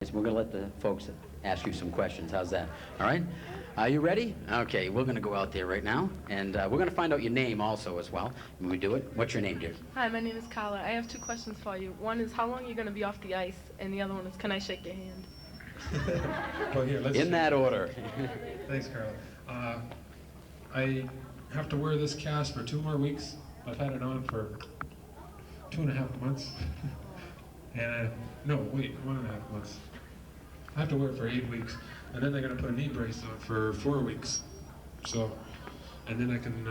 Yes, we're going to let the folks ask you some questions. How's that? All right? Are you ready? Okay, we're going to go out there right now, and we're going to find out your name also as well when we do it. What's your name, dear? Hi, my name is Kyla. I have two questions for you. One is how long are you going to be off the ice, and the other one is can I shake your hand? Well, here, let's In that order. Thanks, Carla. I have to wear this cast for 2 more weeks. I've had it on for 2.5 months. And no, wait, 1.5 months. I have to wear it for 8 weeks. And then they're going to put a knee brace on for 4 weeks. So, and then I can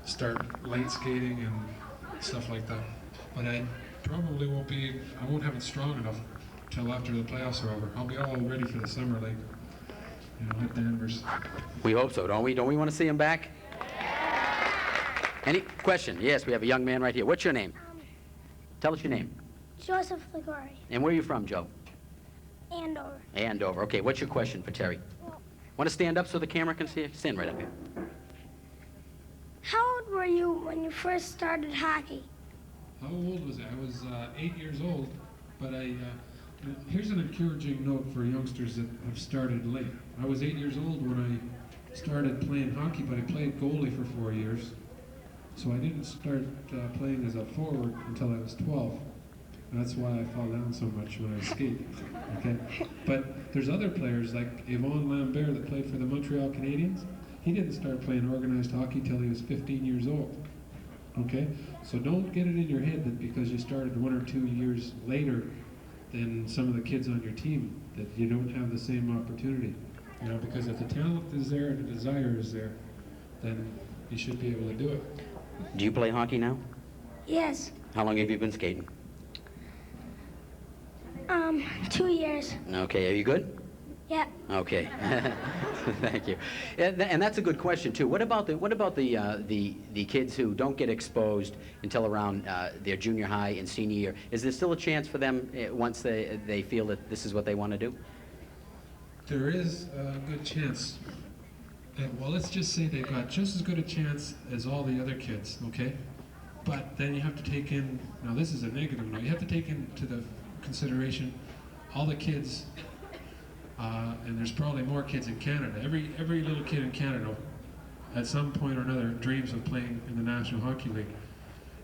start light skating and stuff like that. But I probably I won't have it strong enough till after the playoffs are over. I'll be all ready for the summer league. At Danvers. We hope so, don't we? Don't we want to see him back? Any question? Yes, we have a young man right here. What's your name? Tell us your name. Joseph Ligori. And where are you from, Joe? Andover. Andover. Okay, what's your question for Terry? Want to stand up so the camera can see you? Stand right up here. How old were you when you first started hockey? How old was I? I was 8 years old, but here's an encouraging note for youngsters that have started late. I was 8 years old when I started playing hockey, but I played goalie for 4 years. So I didn't start playing as a forward until I was 12. That's why I fall down so much when I skate. Okay, but there's other players like Yvon Lambert that played for the Montreal Canadiens. He didn't start playing organized hockey till he was 15 years old. Okay, so don't get it in your head that because you started 1 or 2 years later than some of the kids on your team that you don't have the same opportunity. Because if the talent is there and the desire is there, then you should be able to do it. Do you play hockey now? Yes. How long have you been skating? 2 years. Okay, are you good? Yeah. Okay, thank you. And that's a good question too. What about the kids who don't get exposed until around their junior high and senior year? Is there still a chance for them once they feel that this is what they want to do? There is a good chance. Well, let's just say they've got just as good a chance as all the other kids, okay? But then you have to take in, now this is a negative note, you have to take into the consideration all the kids, and there's probably more kids in Canada. Every little kid in Canada at some point or another dreams of playing in the National Hockey League.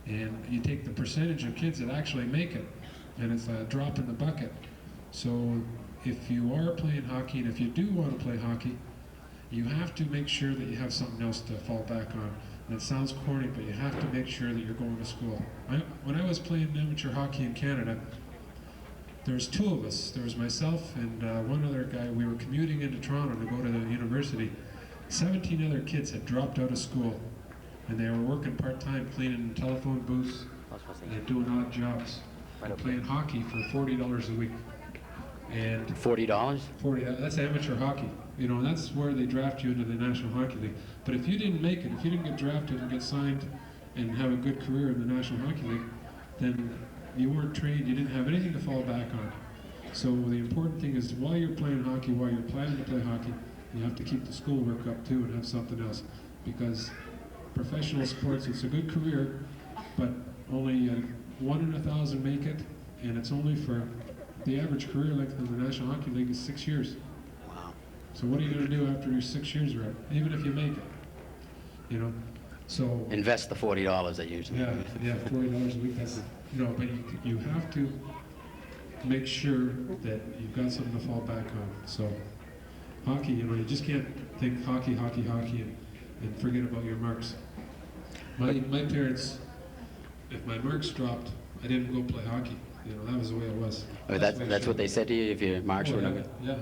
And you take the percentage of kids that actually make it, and it's a drop in the bucket. So if you are playing hockey, and if you do want to play hockey, you have to make sure that you have something else to fall back on. And it sounds corny, but you have to make sure that you're going to school. When I was playing amateur hockey in Canada, there was 2 of us. There was myself and one other guy. We were commuting into Toronto to go to the university. 17 other kids had dropped out of school, and they were working part-time cleaning telephone booths and doing odd jobs. And playing hockey for $40 a week. And $40? That's amateur hockey. And that's where they draft you into the National Hockey League. But if you didn't make it, if you didn't get drafted and get signed and have a good career in the National Hockey League, then you weren't trained, you didn't have anything to fall back on. So the important thing is while you're playing hockey, while you're planning to play hockey, you have to keep the schoolwork up too and have something else. Because professional sports, it's a good career, but only 1 in 1,000 make it, and it's only for the average career length in the National Hockey League is 6 years. Wow. So what are you going to do after your 6 years are up, even if you make it? So invest the $40 that you usually. Yeah, $40 a week. That's but you have to make sure that you've got something to fall back on. So hockey, you just can't think hockey, and forget about your marks. My parents, if my marks dropped, I didn't go play hockey. That was the way it was. That's what they said to you if your marks were no good? Yeah.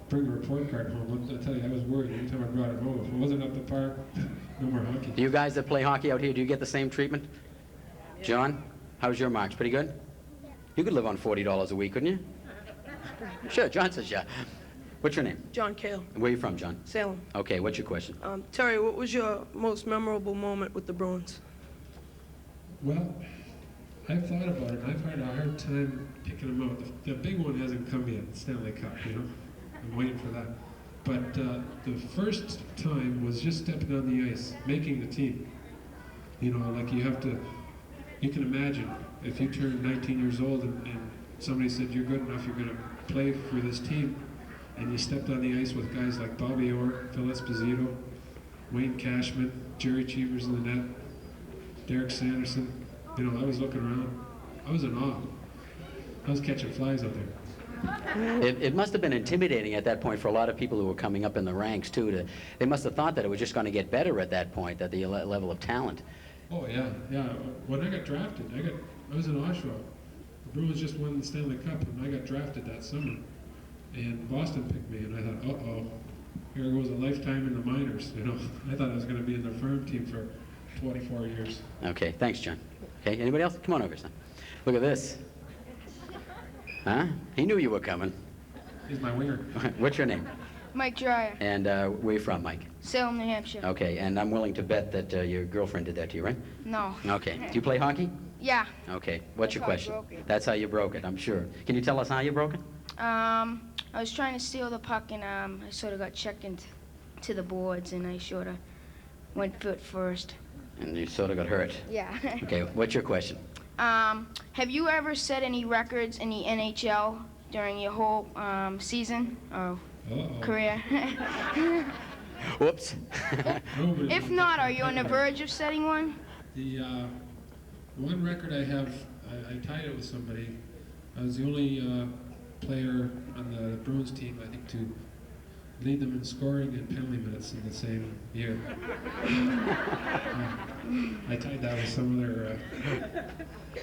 Bring a report card home. I tell you, I was worried every time I brought it home. If it wasn't up the park, no more hockey. You guys that play hockey out here, do you get the same treatment? John, how's your marks? Pretty good? Yeah. You could live on $40 a week, couldn't you? Sure, John says yeah. What's your name? John Cale. And where are you from, John? Salem. Okay, what's your question? Terry, what was your most memorable moment with the Bruins? Well, I've thought about it. I've had a hard time picking them out. The big one hasn't come yet, Stanley Cup, I'm waiting for that. But the first time was just stepping on the ice, making the team. Like you can imagine, if you turn 19 years old and somebody said, you're good enough, you're going to play for this team. And you stepped on the ice with guys like Bobby Orr, Phil Esposito, Wayne Cashman, Jerry Cheevers in the net, Derek Sanderson. You know, I was looking around. I was in awe. I was catching flies out there. It must have been intimidating at that point for a lot of people who were coming up in the ranks, too. They must have thought that it was just going to get better at that point, at the level of talent. Oh, yeah. When I got drafted, I was in Oshawa. The Bruins just won the Stanley Cup, and I got drafted that summer. And Boston picked me, and I thought, uh-oh, here goes a lifetime in the minors. You know, I thought I was going to be in the firm team for 24 years. Okay, thanks, John. Okay, anybody else? Come on over, son. Look at this. Huh? He knew you were coming. He's my winger. What's your name? Mike Dreyer, And where you from, Mike? Salem, New Hampshire. Okay, and I'm willing to bet that your girlfriend did that to you, right? No. Okay. Do you play hockey? Yeah. Okay. What's That's your how I question? broke it. That's how you broke it, I'm sure. Can you tell us how you broke it? I was trying to steal the puck, and I sort of got checked into the boards, and I sort of went foot first. And you sort of got hurt. Yeah. Okay, what's your question? Have you ever set any records in the NHL during your whole season or Uh-oh. career? Whoops. Nobody- If not, are you on the verge of setting one? The one record I have, I tied it with somebody. I was the only player on the Bruins team, I think, to lead them in scoring and penalty minutes in the same year. I tied that with some other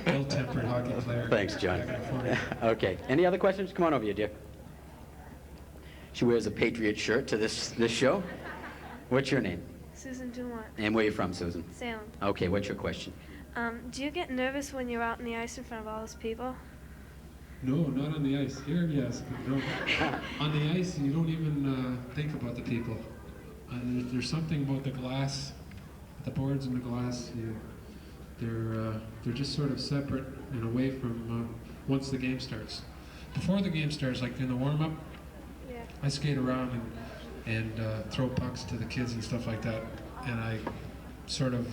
ill-tempered hockey player. Thanks, John. Back in the 40s. Okay, any other questions? Come on over here, dear. She wears a Patriot shirt to this show. What's your name? Susan Dumont, And where are you from, Susan? Salem. Okay, what's your question? Do you get nervous when you're out on the ice in front of all those people? No, not on the ice. Here, yes, but no. On the ice, you don't even think about the people. There's something about the glass, the boards and the glass. They're just sort of separate and away from once the game starts. Before the game starts, like in the warm-up, Yeah. I skate around and throw pucks to the kids and stuff like that. And I sort of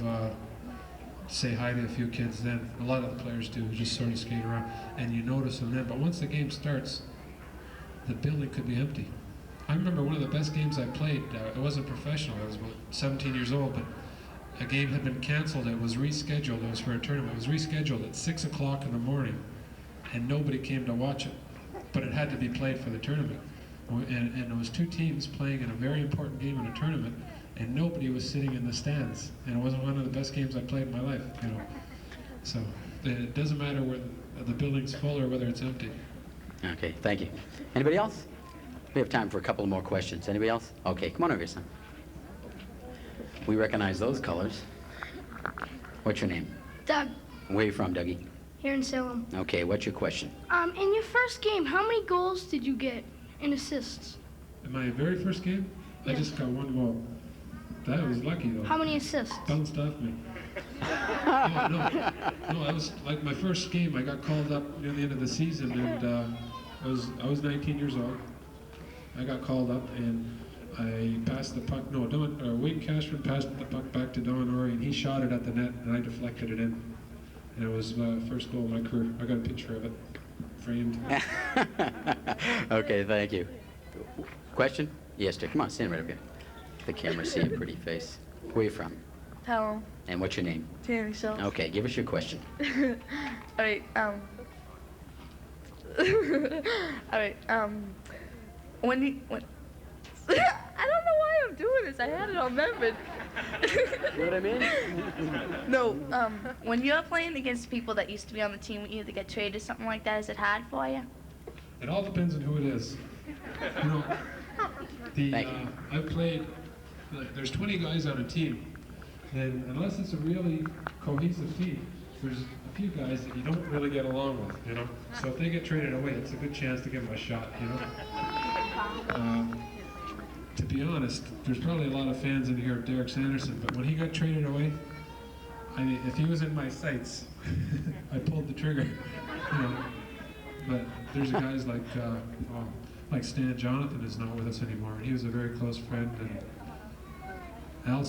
say hi to a few kids then. A lot of the players do, just sort of skate around. And you notice them then. But once the game starts, the building could be empty. I remember one of the best games I played. It wasn't professional. I was about 17 years old, but a game had been canceled. It was rescheduled. It was for a tournament. It was rescheduled at 6 o'clock in the morning, and nobody came to watch it. But it had to be played for the tournament. And there was two teams playing in a very important game in a tournament, and nobody was sitting in the stands. And it wasn't one of the best games I played in my life, you know. So it doesn't matter whether the building's full or whether it's empty. Okay, thank you. Anybody else? We have time for a couple more questions. Anybody else? Okay, come on over here, son. We recognize those colors. What's your name? Doug, Where are you from, Dougie? here in Salem. Okay, what's your question? In your first game, how many goals did you get and assists? In my very first game, I Yeah. just got one goal. That was lucky, though. How many assists? Bounced off me. No, that was like my first game. I got called up near the end of the season, and I was 19 years old. I got called up, and I passed the puck. No, Wade Cashman passed the puck back to Don Ori, and he shot it at the net, and I deflected it in. And it was my first goal of my career. I got a picture of it, framed. Okay, thank you. Question? Yes, dear. Come on, stand right up here. The camera see your pretty face. Where are you from? Hello, And what's your name? Tammy Self. Okay, give us your question. Alright, alright, when I don't know why I'm doing this, I had it all remembered. You know what I mean? No, when you're playing against people that used to be on the team with you that get traded, something like that, is it hard for you? It all depends on who it is. You know, Thank you. I've played, there's 20 guys on a team, and unless it's a really cohesive team, there's a few guys that you don't really get along with, you know? So if they get traded away, it's a good chance to give them a shot, you know? To be honest, there's probably a lot of fans in here of Derek Sanderson, but when he got traded away, I mean, if he was in my sights, I pulled the trigger, you know? But there's guys like Stan Jonathan is not with us anymore, and he was a very close friend, and Al